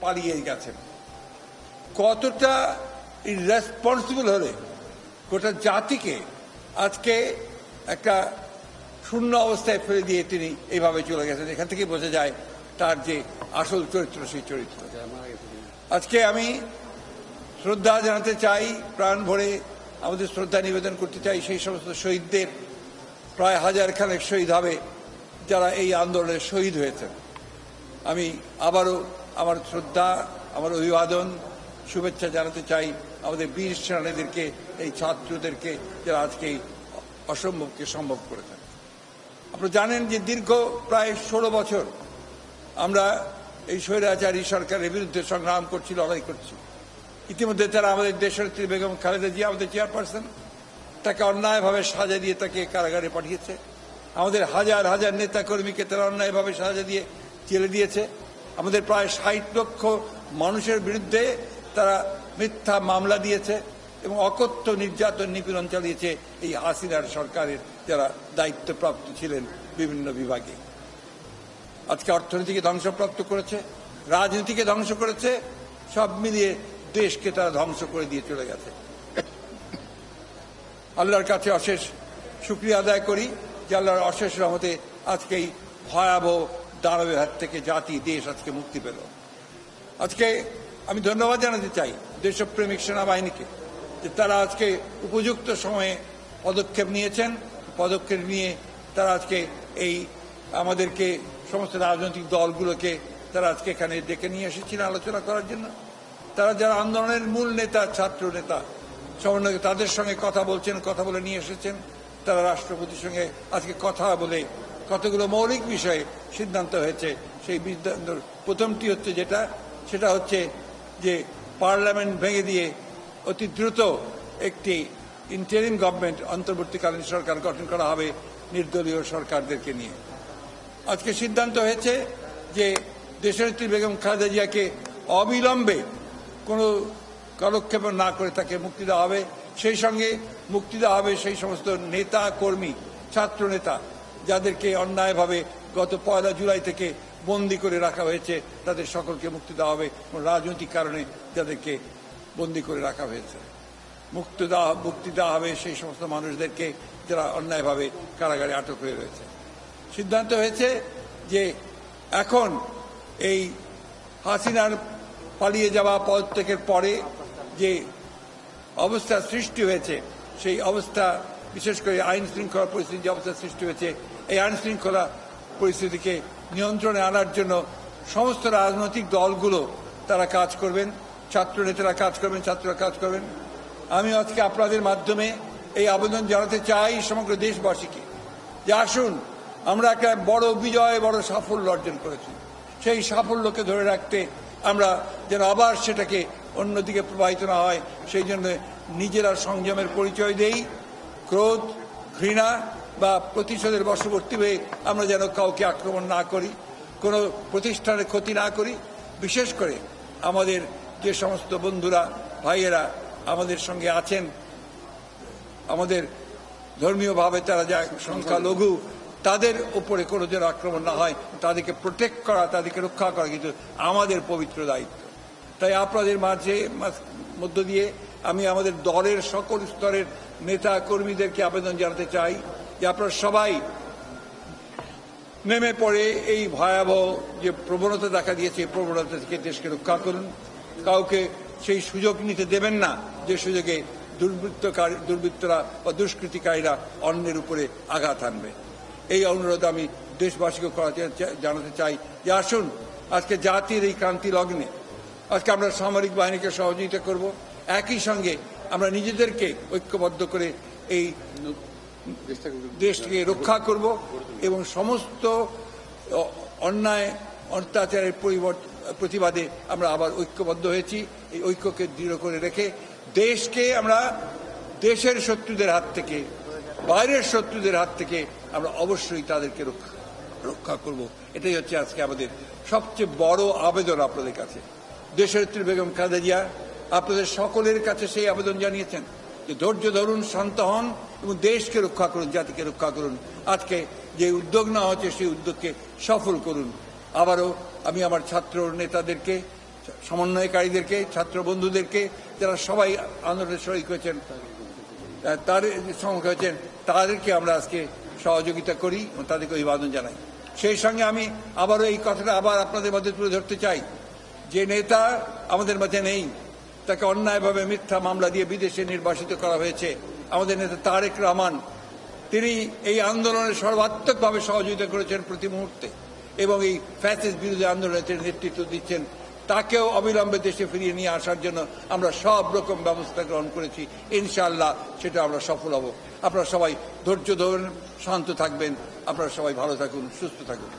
পালিয়ে গেছেন। কতটা ইররেসপন্সিবল হলে গোটা জাতিকে আজকে একটা শূন্য অবস্থায় ফেলে দিয়ে তিনি এইভাবে চলে গেছেন। এখান থেকে বোঝা যায় তার যে আসল চরিত্র, সেই চরিত্র। আজকে আমি শ্রদ্ধা জানাতে চাই, প্রাণ ভরে আমাদের শ্রদ্ধা নিবেদন করতে চাই সেই সমস্ত শহীদদের। প্রায় 1000 খানেক শহীদ হবে যারা এই আন্দোলনে শহীদ হয়েছেন। আমি আবারও আমার শ্রদ্ধা, আমার অভিবাদন, শুভেচ্ছা জানাতে চাই আমাদের বীর সেনানীদেরকে, এই ছাত্রদেরকে যারা আজকে এই অসম্ভবকে সম্ভব করেছেন। আপনারা জানেন যে দীর্ঘ প্রায় 16 বছর আমরা এই স্বৈরাচারী সরকারের বিরুদ্ধে সংগ্রাম করছি, লড়াই করছি। ইতিমধ্যে তারা আমাদের দেশনেত্রী বেগম খালেদা জিয়া, আমাদের চেয়ারপারসন, তাকে অন্যায়ভাবে সাজা দিয়ে তাকে কারাগারে পাঠিয়েছে। আমাদের হাজার হাজার নেতা কর্মীকে তারা অন্যায়ভাবে সাজা দিয়ে জেলে দিয়েছে। আমাদের প্রায় 60 লক্ষ মানুষের বিরুদ্ধে তারা মিথ্যা মামলা দিয়েছে এবং অকথ্য নির্যাতন নিপীড়ন চালিয়েছে এই হাসিনার সরকারের যারা দায়িত্বপ্রাপ্ত ছিলেন বিভিন্ন বিভাগে। আজকে অর্থনীতিকে ধ্বংসপ্রাপ্ত করেছে, রাজনীতিকে ধ্বংস করেছে, সব মিলিয়ে দেশকে তারা ধ্বংস করে দিয়ে চলে গেছে। আল্লাহর কাছে অশেষ শুকরিয়া আদায় করি যে আল্লাহর অশেষ রহমতে আজকে এই ভয়াবহ দানবের হাত থেকে জাতি, দেশ আজকে মুক্তি পেল। আজকে আমি ধন্যবাদ জানাতে চাই দেশপ্রেমিক সেনাবাহিনীকে যে তারা আজকে উপযুক্ত সময়ে পদক্ষেপ নিয়েছেন। পদক্ষেপ নিয়ে তারা আজকে এই আমাদেরকে সমস্ত রাজনৈতিক দলগুলোকে তারা আজকে এখানে ডেকে নিয়ে এসেছিলেন আলোচনা করার জন্য। তারা যারা আন্দোলনের মূল নেতা, ছাত্র নেতা, সমন্বয়, তাদের সঙ্গে কথা বলছেন, কথা বলে নিয়ে এসেছেন। তারা রাষ্ট্রপতির সঙ্গে আজকে কথা বলে কতগুলো মৌলিক বিষয়ে সিদ্ধান্ত হয়েছে। সেই সিদ্ধান্ত প্রথমটি হচ্ছে সেটা হচ্ছে যে পার্লামেন্ট ভেঙে দিয়ে অতি দ্রুত একটি ইন্টারিম গভর্নমেন্ট, অন্তর্বর্তীকালীন সরকার গঠন করা হবে নির্দলীয় সরকারদেরকে নিয়ে। আজকে সিদ্ধান্ত হয়েছে যে দেশনেত্রী বেগম খালেদা জিয়াকে অবিলম্বে কোনো কালক্ষেপ না করে তাকে মুক্তি দেওয়া হবে। সেই সঙ্গে মুক্তি দেওয়া হবে সেই সমস্ত নেতা কর্মী, ছাত্র নেতা যাদেরকে অন্যায়ভাবে গত 1 জুলাই থেকে বন্দী করে রাখা হয়েছে, তাদের সকলকে মুক্তি দেওয়া হবে। রাজনৈতিক কারণে যাদেরকে বন্দী করে রাখা হয়েছে মুক্তি দেওয়া হবে সেই সমস্ত মানুষদেরকে যারা অন্যায়ভাবে কারাগারে আটক হয়ে রয়েছে। সিদ্ধান্ত হয়েছে যে এখন এই হাসিনার পালিয়ে যাওয়া পদত্যাগের পরে যে অবস্থা সৃষ্টি হয়েছে, সেই অবস্থা, বিশেষ করে আইন শৃঙ্খলা পরিস্থিতি যে অবস্থা সৃষ্টি হয়েছে, এই আইন শৃঙ্খলা পরিস্থিতিকে নিয়ন্ত্রণে আনার জন্য সমস্ত রাজনৈতিক দলগুলো তারা কাজ করবেন, ছাত্র নেতারা কাজ করবেন, ছাত্ররা কাজ করবেন। আমি আজকে আপনাদের মাধ্যমে এই আবেদন জানাতে চাই সমগ্র দেশবাসীকে যে আসুন, আমরা একটা বড় বিজয়, বড় সাফল্য অর্জন করেছি। সেই সাফল্যকে ধরে রাখতে আমরা যেন আবার সেটাকে অন্যদিকে প্রবাহিত না হয়, সেই জন্য নিজেরা সংযমের পরিচয় দেই। ক্রোধ, ঘৃণা বা প্রতিশোধের বশবর্তী হয়ে আমরা যেন কাউকে আক্রমণ না করি, কোনো প্রতিষ্ঠানের ক্ষতি না করি। বিশেষ করে আমাদের যে সমস্ত বন্ধুরা, ভাইয়েরা আমাদের সঙ্গে আছেন, আমাদের ধর্মীয়ভাবে তারা যা সংখ্যালঘু, তাদের উপরে কোনো যেন আক্রমণ না হয়, তাদেরকে প্রোটেক্ট করা, তাদেরকে রক্ষা করা কিন্তু আমাদের পবিত্র দায়িত্ব। তাই আপনাদের মধ্য দিয়ে আমি আমাদের দলের সকল স্তরের নেতা কর্মীদেরকে আবেদন জানাতে চাই যে আপনারা সবাই নেমে পড়ে এই ভয়াবহ যে প্রবণতা দেখা দিয়েছে, এই প্রবণতা থেকে দেশকে রক্ষা করুন। কাউকে সেই সুযোগ নিতে দেবেন না যে সুযোগে দুর্বৃত্তরা বা দুষ্কৃতিকারীরা অন্যের উপরে আঘাত আনবে। এই অনুরোধ আমি দেশবাসীকে জানাতে চাই যে আসুন, আজকে জাতির এই ক্রান্তি লগ্নে আজকে আমরা সামরিক বাহিনীকে সহযোগিতা করব, একই সঙ্গে আমরা নিজেদেরকে ঐক্যবদ্ধ করে এই দেশকে রক্ষা করব এবং সমস্ত অন্যায় অত্যাচারের প্রতিবাদে আমরা আবার ঐক্যবদ্ধ হয়েছি। এই ঐক্যকে দৃঢ় করে রেখে দেশকে আমরা দেশের শত্রুদের হাত থেকে, বাইরের শত্রুদের হাত থেকে আমরা অবশ্যই তাদেরকে রক্ষা করব। এটাই হচ্ছে আজকে আমাদের সবচেয়ে বড় আবেদন আপনাদের কাছে। দেশনেত্রী বেগম খালেদা জিয়া আপনাদের সকলের কাছে সেই আবেদন জানিয়েছেন যে ধৈর্য ধরুন, শান্ত হন এবং দেশকে রক্ষা করুন, জাতিকে রক্ষা করুন। আজকে যে উদ্যোগ নেওয়া হচ্ছে সেই উদ্যোগকে সফল করুন। আবারও আমি আমার ছাত্র নেতাদেরকে সমন্বয়কারীদেরকে, ছাত্র বন্ধুদেরকে, যারা সবাই আন্দোলনে শরিক হয়েছেন, তাদেরকে আমরা আজকে সহযোগিতা করি এবং তাদেরকে অভিবাদন জানাই। সেই সঙ্গে আমি আবারও এই কথাটা আবার আপনাদের মধ্যে তুলে ধরতে চাই, যে নেতা আমাদের মাঝে নেই, তাকে অন্যায়ভাবে মিথ্যা মামলা দিয়ে বিদেশে নির্বাসিত করা হয়েছে, আমাদের নেতা তারেক রহমান। তিনি এই আন্দোলনে সর্বাত্মকভাবে সহযোগিতা করেছেন প্রতি মুহূর্তে এবং এই ফ্যাসিস্ট বিরোধী আন্দোলনে তিনি নেতৃত্ব দিচ্ছেন। তাকেও অবিলম্বে দেশে ফিরিয়ে নিয়ে আসার জন্য আমরা সব রকম ব্যবস্থা গ্রহণ করেছি। ইনশাআল্লাহ সেটা আমরা সফল হব। আপনারা সবাই ধৈর্য ধরুন, শান্ত থাকবেন, আপনারা সবাই ভালো থাকুন, সুস্থ থাকুন।